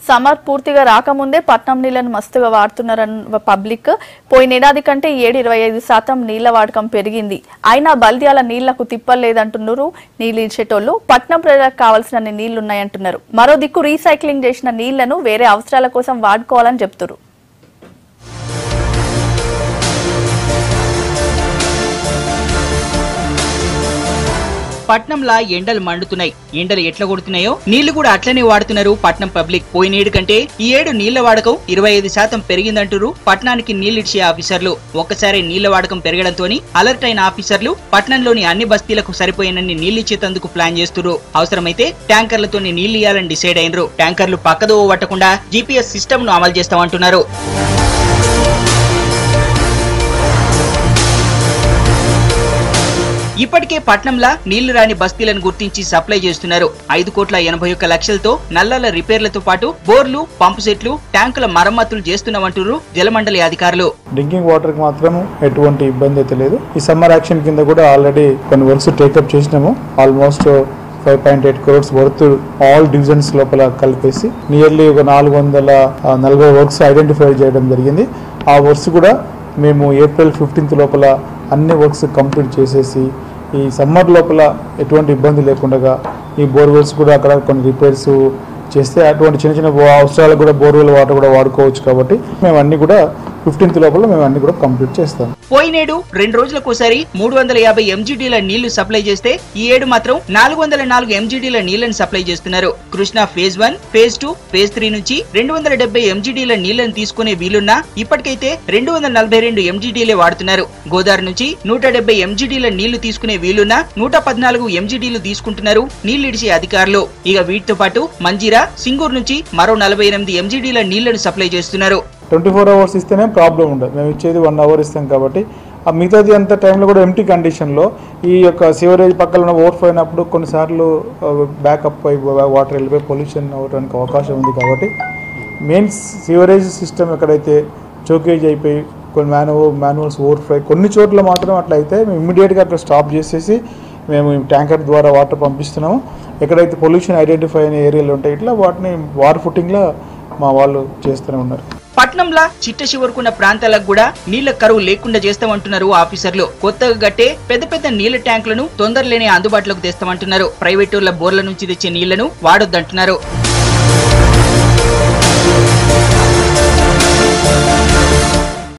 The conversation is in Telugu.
సమ్మర్ పూర్తిగా రాకముందే పట్నం నీళ్లను మస్తుగా వాడుతున్నారన్న పబ్లిక్. పోయినేడాది కంటే 25% నీళ్ల వాడకం పెరిగింది. అయినా బల్దియాల నీళ్లకు తిప్పలేదంటున్నారు నీళ్లు ఇచ్చేటోళ్లు. పట్నం ప్రజలకు కావాల్సిన నీళ్లున్నాయంటున్నారు. మరో దిక్కు రీసైక్లింగ్ చేసిన నీళ్లను వేరే అవసరాల కోసం వాడుకోవాలని చెప్తున్నారు. పట్నంలా ఎండలు మండుతున్నాయి. ఎండలు ఎట్లా కొడుతున్నాయో నీళ్లు కూడా అట్లనే వాడుతున్నారు పట్నం పబ్లిక్. పోయినేడు కంటే ఈ ఏడు నీళ్ల వాడకం 25% పెరిగిందంటారు పట్నానికి నీళ్లిచ్చే ఆఫీసర్లు. ఒక్కసారి నీళ్ల వాడకం పెరగడంతో అలర్ట్ అయిన ఆఫీసర్లు పట్నంలోని అన్ని బస్తీలకు సరిపోయినన్ని నీళ్లిచ్చేందుకు ప్లాన్ చేస్తున్నారు. అవసరమైతే ట్యాంకర్లతో నీళ్లు ఇయ్యాలని డిసైడ్ అయినరు. ట్యాంకర్లు పక్కదోవ పట్టకుండా GPS సిస్టమ్ ను అమలు చేస్తామంటున్నారు. ఇప్పటికే పట్నంలా నీళ్లు రాని బస్తీలను గుర్తించి సప్లై చేస్తున్నారు. 5,81,00,000తో నల్లాల రిపేర్లతో పాటు బోర్లు, పంపు సెట్లు, ట్యాంకుల మరమ్మతులు చేస్తున్నామంటారు జలమండలి అధికారులు. డ్రింకింగ్ వాటర్ కి మాత్రం ఎటువంటి ఇబ్బంది అయితే లేదు. ఈ సమ్మర్ యాక్షన్ కింద కూడా ఆల్రెడీ కొన్ని వర్క్స్ టేకప్ చేసినాము. Almost 5.8 crores worth all divisions లోపల కలిపేసి నియర్లీ ఒక 440 వర్క్స్ ఐడెంటిఫై చేయడం జరిగింది. ఆ వర్క్స్ కూడా మేము April 15th లోపల అన్ని వర్క్స్ కంప్లీట్ చేసేసి ఈ సమ్మర్ లోపల ఎటువంటి ఇబ్బంది లేకుండా ఈ బోర్వెల్స్ కూడా అక్కడ కొన్ని రిపేర్స్ చేస్తే అటువంటి చిన్న చిన్న అవసరాలకు కూడా బోర్వెల్ వాటర్ కూడా వాడుకోవచ్చు. కాబట్టి మేము అన్ని కూడా 15th లోపల మేము అన్ని కూడా కంప్లీట్ చేస్తాం. పోయినేడు 2 రోజులకోసారి 350 MGDల నీళ్లు సప్లై చేస్తే ఈ ఏడు మాత్రం 404 MGDల నీళ్లను సప్లై చేస్తున్నారు. కృష్ణా ఫేజ్ 1, ఫేజ్ 2, ఫేజ్ 3 నుంచి 270 MGDల నీళ్లను తీసుకునే వీలున్నా ఇప్పటికైతే 242 MGDలే వాడుతున్నారు. గోదావరి నుంచి 170 MGDల నీళ్లు తీసుకునే వీలున్నా 114 MGDలు తీసుకుంటున్నారు నీళ్లిడిచే అధికారులు. ఇక వీటితో పాటు మంజీరా, సింగూరు నుంచి మరో 48 MGDల నీళ్లను సప్లై చేస్తున్నారు. 24 hours ఇస్తేనే ప్రాబ్లం ఉండదు. మేము ఇచ్చేది 1 hour ఇస్తాం కాబట్టి ఆ మిగతాది అంత టైంలో కూడా ఎంటీ కండిషన్లో ఈ యొక్క సివరేజ్ పక్కన ఓవర్ఫ్లో అయినప్పుడు కొన్నిసార్లు బ్యాకప్ అయి వాటర్ వెళ్ళిపోయి పొల్యూషన్ అవ్వడానికి అవకాశం ఉంది. కాబట్టి మెయిన్ సివరేజ్ సిస్టమ్ ఎక్కడైతే చోకేజ్ అయిపోయి కొన్ని మాన్యువల్స్ ఓవర్ఫ్లో కొన్ని చోట్ల మాత్రం అట్లా అయితే మేము ఇమ్మీడియట్గా అక్కడ స్టాప్ చేసేసి మేము ట్యాంకర్ ద్వారా వాటర్ పంపిస్తున్నాము. ఎక్కడైతే పొల్యూషన్ ఐడెంటిఫై అయిన ఏరియాలు ఉంటాయి ఇట్లా వాటిని వార్ ఫుటింగ్లో మా వాళ్ళు చేస్తూనే ఉన్నారు. పట్నంలా చిట్ట చివరకున్న ప్రాంతాలకు కూడా నీళ్ల కరువు లేకుండా చేస్తామంటున్నారు ఆఫీసర్లు. కొత్తగా గట్టే పెద్ద పెద్ద నీళ్ల ట్యాంకులను తొందరలోనే అందుబాటులోకి తెస్తామంటున్నారు. ప్రైవేటోళ్ల బోర్ల నుంచి తెచ్చే నీళ్లను వాడొద్దంటున్నారు.